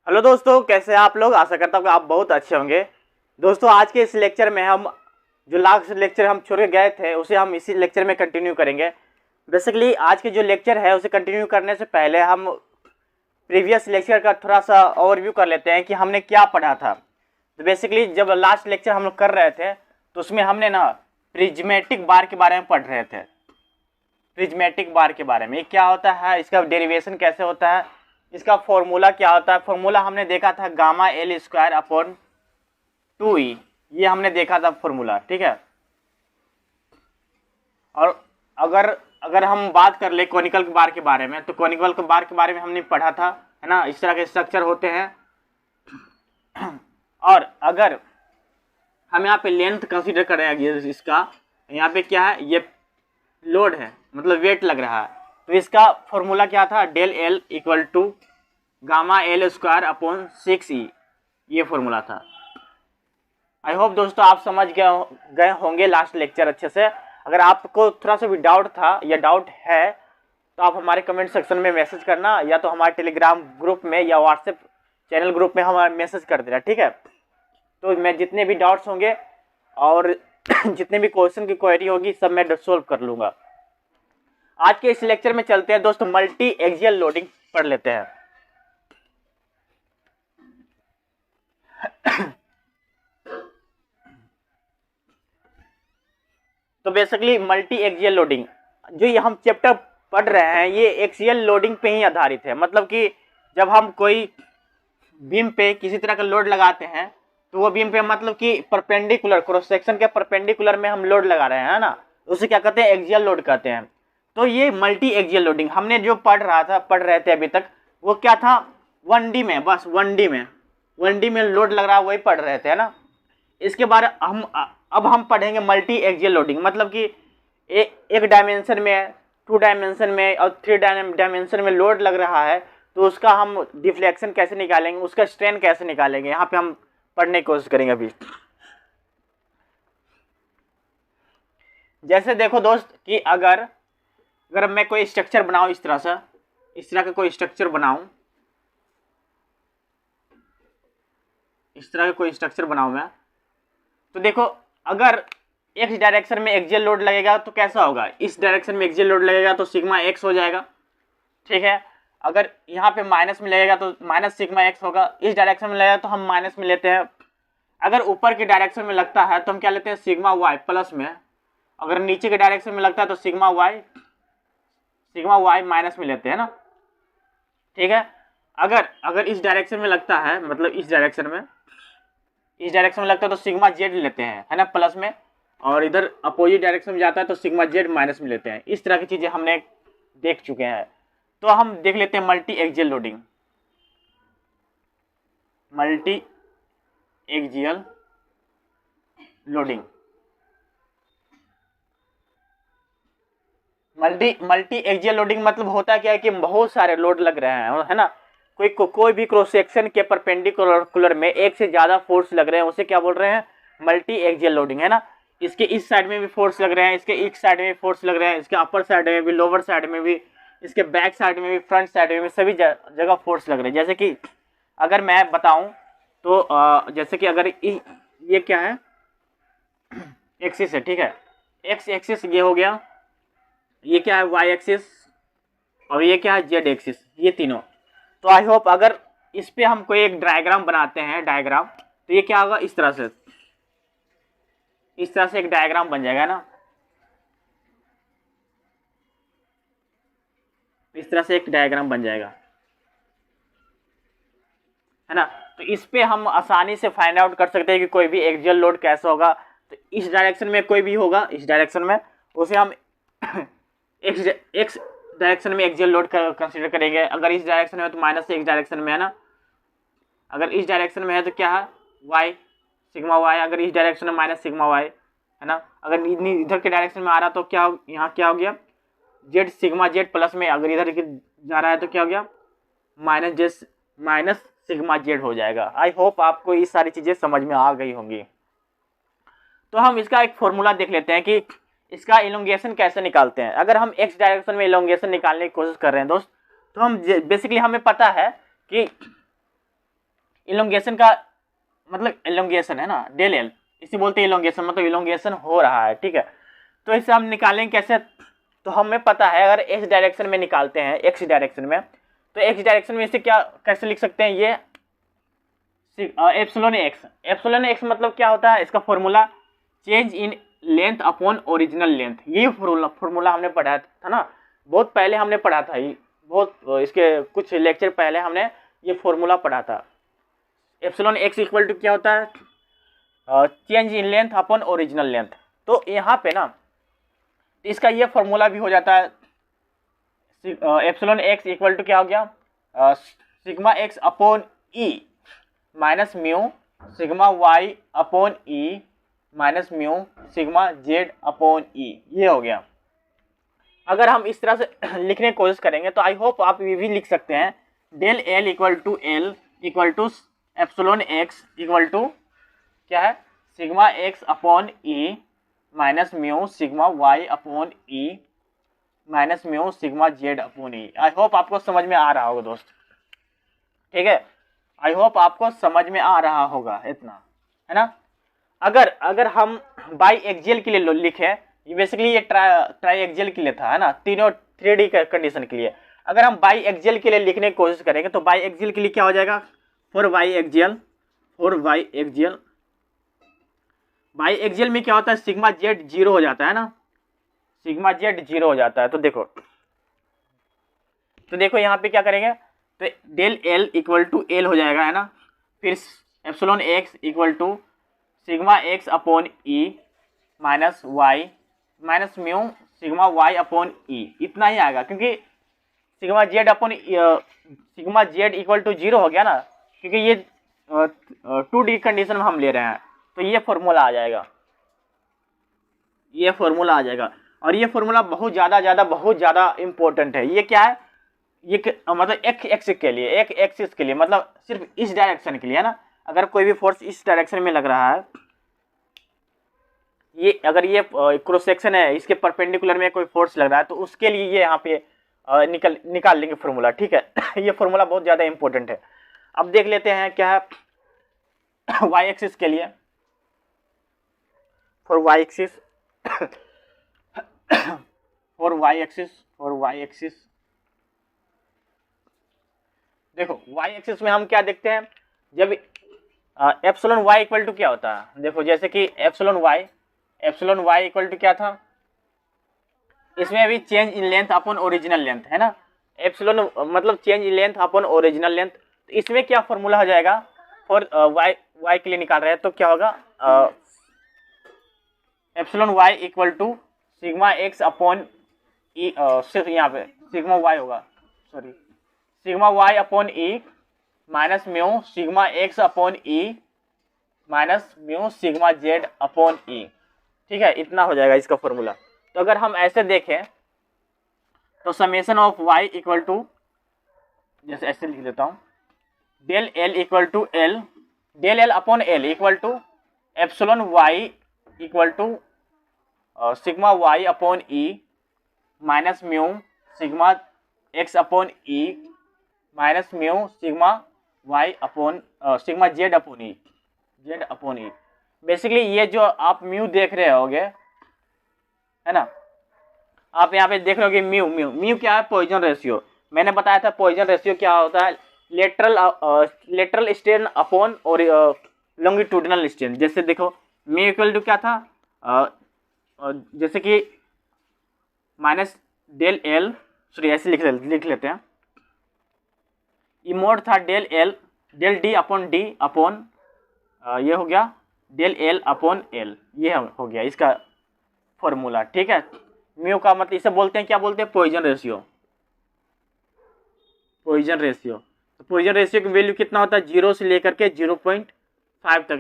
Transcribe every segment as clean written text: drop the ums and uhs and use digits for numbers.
Hello दोस्तों, कैसे हैं आप लोग। आशा करता हूँ कि आप बहुत अच्छे होंगे। दोस्तों, आज के इस लेक्चर में हम जो लास्ट लेक्चर हम छोड़ के गए थे उसे हम इसी लेक्चर में कंटिन्यू करेंगे। बेसिकली आज के जो लेक्चर है उसे कंटिन्यू करने से पहले हम प्रीवियस लेक्चर का थोड़ा सा ओवरव्यू कर लेते हैं कि हमने क्या पढ़ा था। तो बेसिकली जब लास्ट लेक्चर हम लोग कर रहे थे तो उसमें हमने ना प्रिज्मेटिक बार के बारे में पढ़ रहे थे। प्रिज्मेटिक बार के बारे में, ये क्या होता है, इसका डेरिवेशन कैसे होता है, इसका फॉर्मूला क्या होता है। फॉर्मूला हमने देखा था gamma L square upon 2e, ये हमने देखा था फॉर्मूला, ठीक है। और अगर हम बात कर ले कॉनिकल बार के बारे में, तो कॉनिकल बार के बारे में हमने पढ़ा था, है ना। इस तरह के स्ट्रक्चर होते हैं। और अगर हम यहाँ पे लेंथ कंसीडर करेंगे इसका, यहाँ पे क्या है, ये लोड है, मतलब वेट लग रहा है, तो इसका फॉर्मूला क्या था, del L equal to gamma L square upon 6e, ये फॉर्मूला था। आई होप दोस्तों आप समझ गए होंगे लास्ट लेक्चर अच्छे से। अगर आपको थोड़ा सा भी डाउट था या डाउट है तो आप हमारे कमेंट सेक्शन में मैसेज करना, या तो हमारे टेलीग्राम ग्रुप में या व्हाट्सएप चैनल ग्रुप में हमारा मैसेज कर देना, ठीक है। तो मैं जितने भी डाउट्स होंगे और जितने भी क्वेश्चन की क्वेरी होगी सब मैं सोल्व कर लूँगा। आज के इस लेक्चर में चलते हैं दोस्तों, मल्टी एक्सियल लोडिंग पढ़ लेते हैं। तो बेसिकली मल्टी एक्सियल लोडिंग जो ये हम चैप्टर पढ़ रहे हैं ये एक्सियल लोडिंग पे ही आधारित है। मतलब कि जब हम कोई बीम पे किसी तरह का लोड लगाते हैं तो वो बीम पे मतलब कि परपेंडिकुलर, क्रॉस सेक्शन के परपेंडिकुलर में हम लोड लगा रहे हैं ना, उसे क्या कहते हैं, एक्सियल लोड कहते हैं। तो ये मल्टी एक्सियल लोडिंग हमने जो पढ़ रहे थे अभी तक, वो क्या था, 1D में, बस 1D में लोड लग रहा है वही पढ़ रहे थे, है ना। इसके बाद अब हम पढ़ेंगे मल्टी एक्सियल लोडिंग, मतलब कि एक डायमेंशन में, 2 डायमेंशन में और 3 डायमेंशन में लोड लग रहा है, तो उसका हम डिफ्लेक्शन कैसे निकालेंगे, उसका स्ट्रेन कैसे निकालेंगे, यहाँ पे हम पढ़ने की कोशिश करेंगे अभी। जैसे देखो दोस्त कि अगर मैं कोई स्ट्रक्चर बनाऊं, इस तरह का कोई स्ट्रक्चर बनाऊं, इस तरह का कोई स्ट्रक्चर बनाऊं मैं, तो देखो अगर एक्स डायरेक्शन में एक्सियल लोड लगेगा तो कैसा होगा, इस डायरेक्शन में एक्सियल लोड लगेगा तो सिग्मा एक्स हो जाएगा, ठीक है। अगर यहाँ पे माइनस में लगेगा तो माइनस सिग्मा एक्स होगा, इस डायरेक्शन में लगेगा तो हम माइनस में लेते हैं। अगर ऊपर के डायरेक्शन में लगता है तो हम क्या लेते हैं, सिग्मा वाई प्लस में। अगर नीचे के डायरेक्शन में लगता है तो सिग्मा वाई माइनस में लेते हैं ना, ठीक है। अगर इस डायरेक्शन में लगता है, मतलब इस डायरेक्शन में लगता है तो सिग्मा जेड लेते हैं, है ना, प्लस में। और इधर अपोजिट डायरेक्शन में जाता है तो सिग्मा जेड माइनस में लेते हैं। इस तरह की चीजें हमने देख चुके हैं। तो हम देख लेते हैं multi axial loading. Multi axial loading, multi axial loading मतलब होता क्या है कि बहुत सारे लोड लग रहे हैं, है ना। कोई भी क्रॉस सेक्शन के परपेंडिकुलर में एक से ज्यादा फोर्स लग रहे हैं, उसे क्या बोल रहे हैं, मल्टी एक्सियल लोडिंग, है ना। इसके इस साइड में भी फोर्स लग रहे हैं, इसके इस साइड में भी फोर्स लग रहे हैं, इसके अपर साइड में भी, लोअर साइड में भी, इसके बैक साइड में भी, फ्रंट साइड में भी, सभी जगह फोर्स लग रहे हैं। जैसे कि अगर मैं बताऊं तो जैसे कि अगर ये क्या है, एक्सिस है, ठीक है, एक्स एक्सिस ये हो गया, ये क्या है, वाई एक्सिस, और ये क्या है, जेड एक्सिस, ये तीनों। तो आई होप अगर इस पे हम कोई एक डायग्राम बनाते हैं, डायग्राम, तो ये क्या होगा, इस तरह से एक डायग्राम बन जाएगा ना, इस तरह से एक डायग्राम बन जाएगा, है ना। तो इस पे हम आसानी से फाइंड आउट कर सकते हैं कि कोई भी एक्सियल लोड कैसा होगा। तो इस डायरेक्शन में कोई भी होगा, इस डायरेक्शन में, उसे हम एक्स डायरेक्शन में एक्सियल लोड कंसीडर करेंगे। अगर इस डायरेक्शन में है तो माइनस एक्स डायरेक्शन में, है ना। अगर इस डायरेक्शन में है तो क्या है, वाई, सिग्मा वाई। अगर इस डायरेक्शन में माइनस सिग्मा वाई, है ना। अगर इधर के डायरेक्शन में आ रहा तो क्या, यहाँ क्या हो गया, जेड सिग्मा जेड प्लस में। अगर इधर जा रहा है तो क्या हो गया, माइनस सिग्मा जेड हो जाएगा। आई होप आपको ये सारी चीज़ें समझ में आ गई होंगी। तो हम इसका एक फॉर्मूला देख लेते हैं कि इसका इलोंगेशन कैसे निकालते हैं। अगर हम एक्स डायरेक्शन में इलोंगेशन निकालने की कोशिश कर रहे हैं दोस्त, तो हम बेसिकली हमें पता है कि इलोंगेशन का मतलब इलोंगेशन है ना, डेल एल, इसी बोलते हैं इलोंगेशन, मतलब इलोंगेशन हो रहा है, ठीक है। तो इसे हम निकालेंगे कैसे, तो हमें पता है अगर एक्स डायरेक्शन में निकालते हैं, एक्स डायरेक्शन में, तो एक्स डायरेक्शन में इसे क्या कैसे लिख सकते हैं, ये एप्सिलॉन एक्स, एप्सिलॉन एक्स मतलब क्या होता है, इसका formula change in length upon original length, यही फॉर्मूला हमने पढ़ा था ना, बहुत पहले हमने पढ़ा था, ये बहुत इसके कुछ लेक्चर पहले हमने ये फॉर्मूला पढ़ा था। एप्सिलॉन एक्स इक्वल टू क्या होता है, change in length upon original length. तो यहाँ पे ना इसका ये फॉर्मूला भी हो जाता है, एप्सिलॉन एक्स इक्वल टू क्या हो गया, sigma X upon E minus mu sigma Y upon E minus mu sigma Z upon E, ये हो गया। अगर हम इस तरह से लिखने की कोशिश करेंगे तो आई होप आप ये भी लिख सकते हैं, del L equal to L equal to epsilon X equal to क्या है, sigma X upon E minus mu sigma Y upon E minus mu sigma Z upon E. I hope आपको समझ में आ रहा होगा दोस्त, ठीक है, आई होप आपको समझ में आ रहा होगा इतना, है ना। अगर हम बाई एक्सियल के लिए लिखे, ये बेसिकली ये ट्राई एक्सियल के लिए था, है ना, तीनों 3D कंडीशन के लिए। अगर हम बाई एक्सियल के लिए लिखने की कोशिश करेंगे तो बाई एक्सियल के लिए क्या हो जाएगा, for Y axial biaxial में क्या होता है, सिग्मा जेड 0 हो जाता है ना, सिग्मा जेड 0 हो जाता है। तो देखो यहाँ पे क्या करेंगे, तो del L equal to L हो जाएगा, है ना, फिर epsilon X equal to sigma X upon E minus Y minus mu sigma Y upon E, इतना ही आएगा, क्योंकि sigma Z upon sigma Z equal to 0 हो गया ना, क्योंकि ये 2D कंडीशन में हम ले रहे हैं, तो ये फॉर्मूला आ जाएगा, ये फॉर्मूला आ जाएगा। और ये फॉर्मूला बहुत ज़्यादा इंपॉर्टेंट है। ये क्या है, ये मतलब एक एक्सिस के लिए, एक एक्सिस के लिए, मतलब सिर्फ इस डायरेक्शन के लिए, है ना। अगर कोई भी फोर्स इस डायरेक्शन में लग रहा है, ये अगर ये क्रॉस सेक्शन है, इसके परपेंडिकुलर में कोई फोर्स लग रहा है, तो उसके लिए ये यहाँ पे निकाल लेंगे फॉर्मूला, ठीक है। ये फॉर्मूला बहुत ज़्यादा इंपॉर्टेंट है। अब देख लेते हैं क्या है वाई एक्सिस के लिए, for Y axis for Y axis देखो वाई एक्सिस में हम क्या देखते हैं, जब एप्सिलॉन वाई इक्वल टू क्या होता है, देखो जैसे कि एप्सिलॉन वाई इक्वल टू क्या था, इसमें भी change in length upon original length, है ना, एप्सिलॉन मतलब change in length upon original length. तो इसमें क्या फॉर्मूला हो जाएगा, फॉर वाई के लिए निकाल रहे हैं, तो क्या होगा, epsilon Y equal to sigma X upon E, सिर्फ यहाँ पे सिग्मा वाई होगा, sorry, sigma Y upon E minus mu sigma X upon E minus mu sigma Z upon E, ठीक है, इतना हो जाएगा इसका फॉर्मूला। तो अगर हम ऐसे देखें तो summation of Y equal to, जैसे ऐसे लिख देता हूँ, del L equal to L, del L upon L equal to epsilon Y equal to sigma Y upon E minus mu sigma X upon E minus mu sigma Y upon sigma Z upon E. Basically ये जो आप mu देख रहे होगे, है ना, आप यहाँ पे देख रहे होगे म्यू क्या है, पॉइजन रेशियो। मैंने बताया था पॉइजन रेशियो क्या होता है, लेटरल स्ट्रेन अपॉन और लॉन्गिट्यूडिनल स्ट्रेन। जैसे देखो म्यू इक्वल टू क्या था, जैसे कि माइनस डेल एल, सॉरी ऐसे लिख लेते हैं, ई मोड था del D upon D upon ये हो गया डेल एल अपॉन एल, ये हो गया इसका फॉर्मूला, ठीक है। म्यू का मतलब इसे बोलते हैं, क्या बोलते हैं, पॉइजन रेशियो। तो पॉइजन रेशियो की वैल्यू कितना होता है, 0 से लेकर के 0.5 तक।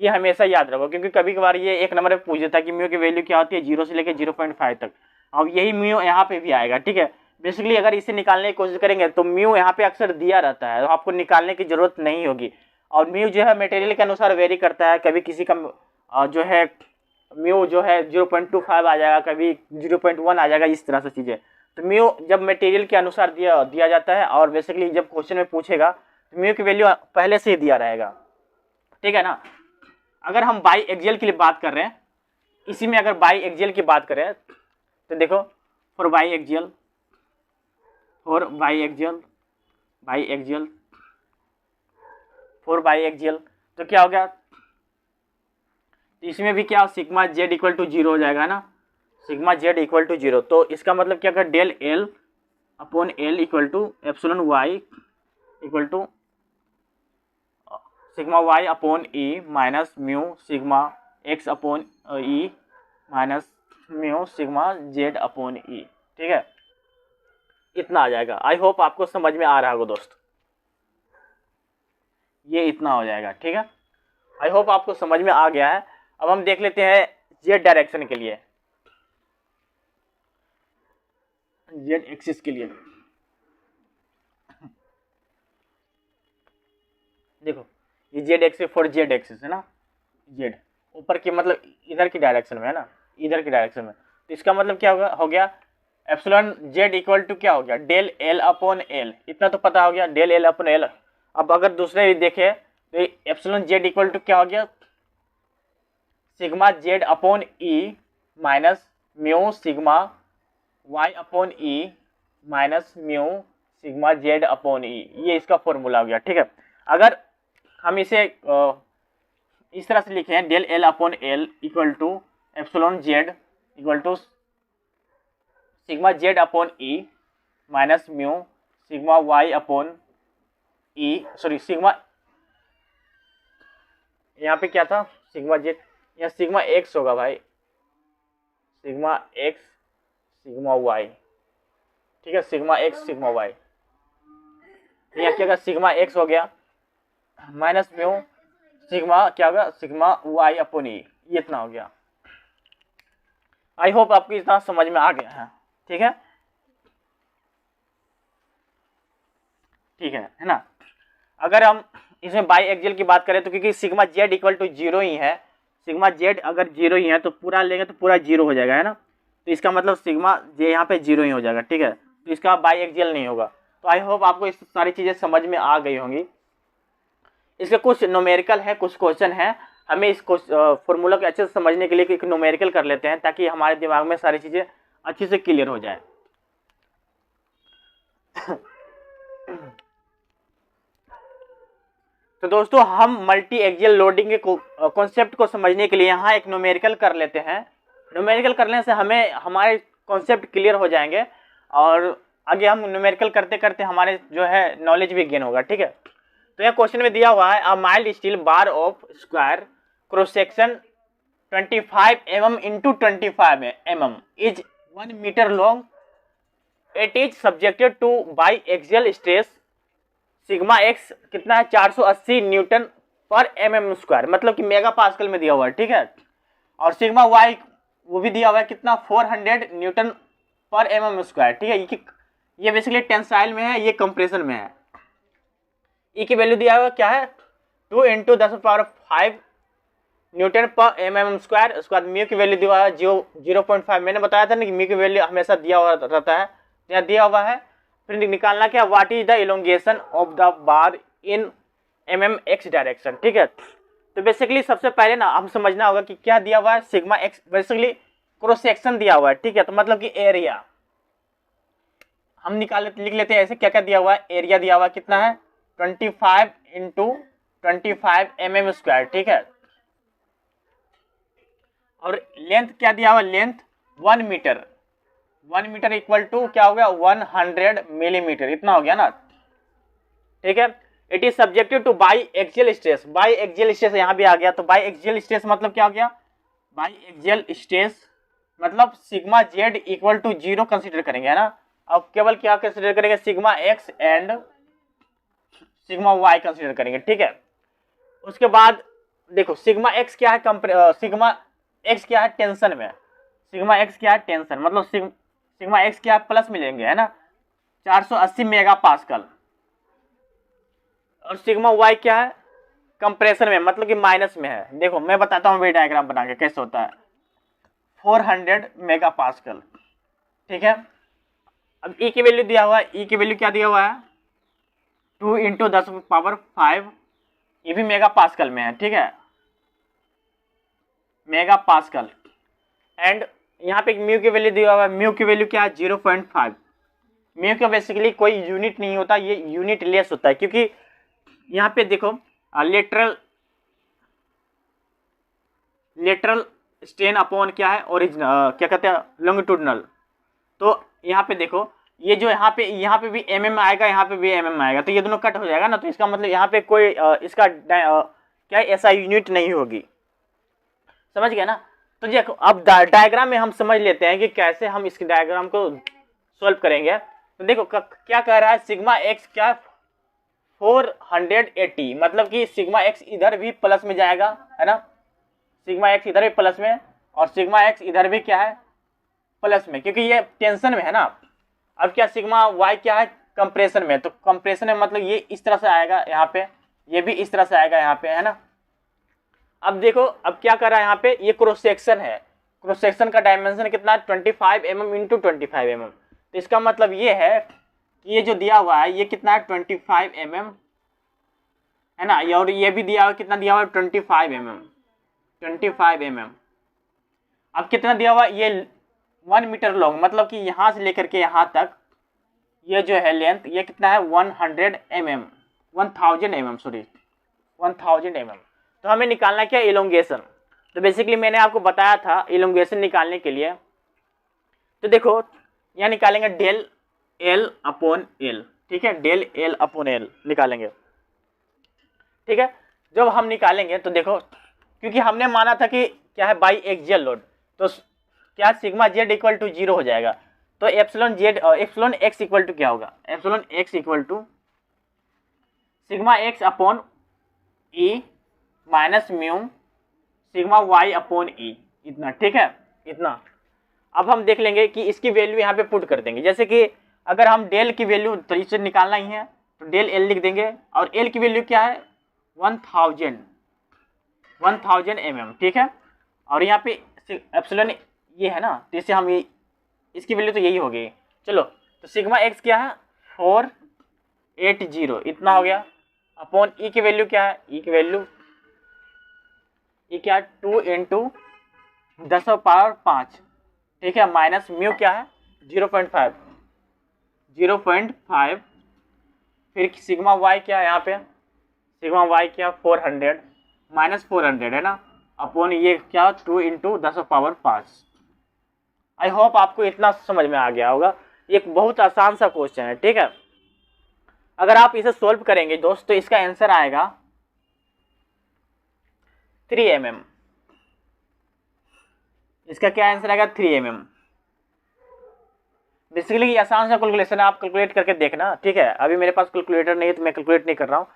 ये हमेशा याद रखो, क्योंकि कभी कभार ये एक नंबर में पूछ देता है कि म्यू की वैल्यू क्या होती है, 0 से लेकर 0.5 तक। अब यही म्यू यहाँ पे भी आएगा, ठीक है। बेसिकली अगर इसे निकालने की कोशिश करेंगे तो म्यू यहाँ पे अक्सर दिया रहता है, तो आपको निकालने की जरूरत नहीं होगी। और म्यू जो है मटेरियल के अनुसार वेरी करता है, कभी किसी का जो है म्यू जो है 0.25 आ जाएगा, कभी 0.1 आ जाएगा, इस तरह से चीज़ें। तो म्यू जब मटेरियल के अनुसार दिया जाता है, और बेसिकली जब क्वेश्चन में पूछेगा तो म्यू की वैल्यू पहले से ही दिया रहेगा, ठीक है ना। अगर हम बाई एक्सियल के लिए बात कर रहे हैं, इसी में अगर बाई एक्सियल की बात करें तो देखो for by axial, for by axial, by axial, for by axial, तो क्या हो गया, इसमें भी क्या सिग्मा जेड इक्वल टू 0 हो जाएगा ना, सिग्मा जेड इक्वल टू 0। तो इसका मतलब क्या होगा, del L upon L equal to epsilon Y equal to sigma Y upon E minus mu sigma X upon E minus mu sigma Z upon E, ठीक है। इतना आ जाएगा। आई होप आपको समझ में आ रहा होगा दोस्त, ये इतना हो जाएगा, ठीक है। आई होप आपको समझ में आ गया है। अब हम देख लेते हैं जेड डायरेक्शन के लिए, जेड एक्सिस के लिए। देखो ये Z axis for Z axis है ना, जेड ऊपर की मतलब इधर की डायरेक्शन में है ना, इधर की डायरेक्शन में। तो इसका मतलब क्या होगा, हो गया एप्सिलॉन जेड इक्वल टू क्या हो गया, डेल एल अपॉन एल, इतना तो पता हो गया, डेल एल अपॉन एल। अब अगर दूसरे देखे तो एप्सिलॉन जेड इक्वल टू क्या हो गया, sigma Z upon E minus mu sigma Y upon E minus mu sigma Z upon E, ये इसका फॉर्मूला हो गया, ठीक है। अगर हम इसे इस तरह से लिखे हैं, del L upon L equal to epsilon Z equal to sigma Z upon E minus mu sigma Y upon E, sorry sigma, यहाँ पे क्या था सिग्मा जेड, यहाँ सिग्मा एक्स होगा भाई, सिग्मा एक्स सिग्मा वाई, ठीक है, सिग्मा एक्स सिग्मा वाई। यहाँ क्या होगा, सिग्मा एक्स हो गया माइनस म्यू सिग्मा क्या होगा, सिग्मा वाई अपॉन ई, ये इतना हो गया। आई होप आपको इतना समझ में आ गया है, ठीक है, ठीक है ना। अगर हम इसमें बाई एक्सियल की बात करें तो क्योंकि सिग्मा जेड इक्वल टू 0 ही है, सिग्मा जेड अगर 0 ही है तो पूरा लेंगे तो पूरा 0 हो जाएगा, है ना। तो इसका मतलब सिग्मा जे यहाँ पे 0 ही हो जाएगा, ठीक है, तो इसका बाई एक्सियल नहीं होगा। तो आई होप आपको इस सारी चीज़ें समझ में आ गई होंगी। इसके कुछ न्यूमेरिकल है, कुछ क्वेश्चन है, हमें इस फॉर्मूला को अच्छे से समझने के लिए एक न्यूमेरिकल कर लेते हैं ताकि हमारे दिमाग में सारी चीज़ें अच्छे से क्लियर हो जाए। तो दोस्तों हम मल्टी एक्सियल लोडिंग के कॉन्सेप्ट को समझने के लिए यहाँ एक न्यूमेरिकल कर लेते हैं। न्यूमेरिकल करने से हमें हमारे कॉन्सेप्ट क्लियर हो जाएंगे और आगे हम न्यूमेरिकल करते करते हमारे जो है नॉलेज भी गेन होगा, ठीक है। तो यह क्वेश्चन में दिया हुआ है, a mild steel bar of square cross section 25 mm into 25 mm is 1 metre long, it is subjected to biaxial stress sigma X कितना है 480 न्यूटन पर mm स्क्वायर, मतलब कि मेगा पास्कल में दिया हुआ है, ठीक है। और सिग्मा वाई वो भी दिया हुआ है कितना 400 न्यूटन पर mm स्क्वायर, ठीक है। ये बेसिकली टेंसाइल में है, ये कंप्रेशन में है। ई की वैल्यू दिया हुआ क्या है 2 × 10⁵ न्यूटन पर mm स्क्वायर। उसके बाद म्यू की वैल्यू दिया हुआ है 0.5, मैंने बताया था ना कि म्यू की वैल्यू हमेशा दिया हुआ रहता है, यहाँ दिया हुआ है। फिर निकालना क्या, what is the elongation of the bar in mm x direction, ठीक है। तो बेसिकली सबसे पहले ना हम समझना होगा कि क्या दिया हुआ है, sigma x basically cross section दिया हुआ है, ठीक है। तो मतलब कि एरिया हम लिख लेते हैं ऐसे, क्या क्या दिया हुआ है, एरिया दिया हुआ है कितना है 25 × 25 mm स्क्वायर, ठीक है। और लेंथ क्या दिया हुआ, length 1 metre, 1 metre equal to क्या हो गया 100 मिलीमीटर, इतना हो गया ना, ठीक है। It is subjected to biaxial stress, by axial stress यहाँ भी आ गया। तो बाई एक्सियल स्ट्रेस मतलब क्या हो गया, बाई एक्सियल स्ट्रेस मतलब sigma Z equal to 0 consider करेंगे, है ना। अब केवल क्या कंसिडर करेंगे, sigma X and sigma Y consider करेंगे, ठीक है। उसके बाद देखो सिग्मा एक्स क्या है, सिग्मा एक्स क्या है टेंशन में, सिग्मा एक्स क्या है टेंशन, मतलब सिग्मा एक्स क्या है प्लस में लेंगे, है ना 480 मेगा पास्कल। और सिग्मा वाई क्या है कंप्रेशन में, मतलब कि माइनस में है। देखो मैं बताता हूँ वे डायग्राम बना के कैसे होता है, 400 मेगा पास्कल, ठीक है। अब ई की वैल्यू दिया हुआ है, ई की वैल्यू क्या दिया हुआ है 2 इंटू 10⁵ ये भी मेगा पास्कल में है, ठीक है, मेगा पास्कल। एंड यहाँ पे म्यू की वैल्यू दिया हुआ है, म्यू की वैल्यू क्या है 0.5। म्यू का बेसिकली कोई यूनिट नहीं होता, ये यूनिट लेस होता है, क्योंकि यहाँ पे देखो लेटरल स्ट्रेन अपॉन क्या है ओरिजिनल, क्या कहते हैं लॉन्गिट्यूडनल। तो यहाँ पे देखो ये जो यहाँ पे भी mm आएगा, यहाँ पे भी mm आएगा, तो ये दोनों कट हो जाएगा ना, तो इसका मतलब यहाँ पे कोई इसका क्या ऐसा यूनिट नहीं होगी, समझ गया ना। तो देखो अब डायग्राम में हम समझ लेते हैं कि कैसे हम इस डायग्राम को सॉल्व करेंगे। तो देखो क्या कह रहा है, सिग्मा एक्स क्या 480, मतलब कि सिग्मा एक्स इधर भी प्लस में जाएगा, है ना, सिग्मा एक्स इधर भी प्लस में और सिग्मा एक्स इधर भी क्या है प्लस में, क्योंकि ये टेंशन में है ना। अब क्या सिग्मा वाई क्या है कंप्रेशन में, तो कंप्रेशन में मतलब ये इस तरह से आएगा यहाँ पे, ये भी इस तरह से आएगा यहाँ पे, है ना। अब देखो अब क्या कर रहा है यहाँ पे, ये क्रॉस सेक्शन है, क्रॉस सेक्शन का डायमेंशन कितना है 25 mm इंटू 25 mm। तो इसका मतलब ये है कि ये जो दिया हुआ है ये कितना है 25 mm, है ना, और ये भी दिया हुआ कितना दिया हुआ है 25 mm। अब कितना दिया हुआ है, ये 1 मीटर लॉन्ग, मतलब कि यहाँ से लेकर के यहाँ तक ये जो है लेंथ ये कितना है 1000 mm। तो हमें निकालना क्या इलोंगेशन। तो बेसिकली मैंने आपको बताया था इलोंगेशन निकालने के लिए, तो देखो यहाँ निकालेंगे डेल एल अपॉन एल, ठीक है, डेल एल अपॉन एल निकालेंगे, ठीक है। जब हम निकालेंगे तो देखो क्योंकि हमने माना था कि क्या है बाई एक्सियल लोड, तो क्या सिग्मा जेड इक्वल टू 0 हो जाएगा, तो एप्सिलॉन एक्स इक्वल टू क्या होगा, epsilon X equal to sigma X upon E minus mu sigma Y upon E, इतना, ठीक है, इतना। अब हम देख लेंगे कि इसकी वैल्यू यहाँ पे पुट कर देंगे, जैसे कि अगर हम डेल की वैल्यू तो इसे निकालना ही है, तो डेल एल लिख देंगे, और एल की वैल्यू क्या है 1000 mm, ठीक है, और यहाँ पे एप्सिलॉन ये है ना, तो इसे हम ये इसकी वैल्यू तो यही होगी। चलो तो सिग्मा एक्स क्या है 480, इतना हो गया, अपॉन ई की वैल्यू क्या है, ई की वैल्यू ये क्या है 2 इंटू 10⁵, ठीक है, माइनस म्यू क्या है 0.5, फिर सिग्मा वाई क्या है यहाँ पे, सिग्मा वाई क्या 400 माइनस 400 है ना, अपॉन ये क्या 2 इंटू 10⁵। आई होप आपको इतना समझ में आ गया होगा, एक बहुत आसान सा क्वेश्चन है, ठीक है। अगर आप इसे सॉल्व करेंगे दोस्त तो इसका आंसर आएगा 3 mm, इसका क्या आंसर आएगा 3 mm। बेसिकली ये आसान सा कैलकुलेशन है, आप कैलकुलेट करके देखना, ठीक है। अभी मेरे पास कैलकुलेटर नहीं है तो मैं कैलकुलेट नहीं कर रहा हूँ।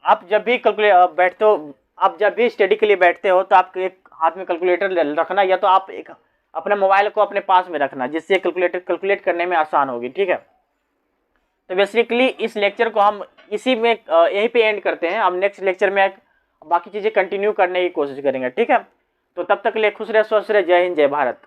आप जब भी बैठते हो, आप जब भी स्टडी के लिए बैठते हो तो आप एक हाथ में कैलकुलेटर रखना, या तो आप एक अपने मोबाइल को अपने पास में रखना, जिससे कैलकुलेट करने में आसान होगी, ठीक है। तो बेसिकली इस लेक्चर को हम इसी में यहीं पे एंड करते हैं। हम नेक्स्ट लेक्चर में बाकी चीज़ें कंटिन्यू करने की कोशिश करेंगे, ठीक है। तो तब तक के लिए खुश रहे, स्वस्थ रहे, जय हिंद, जय भारत।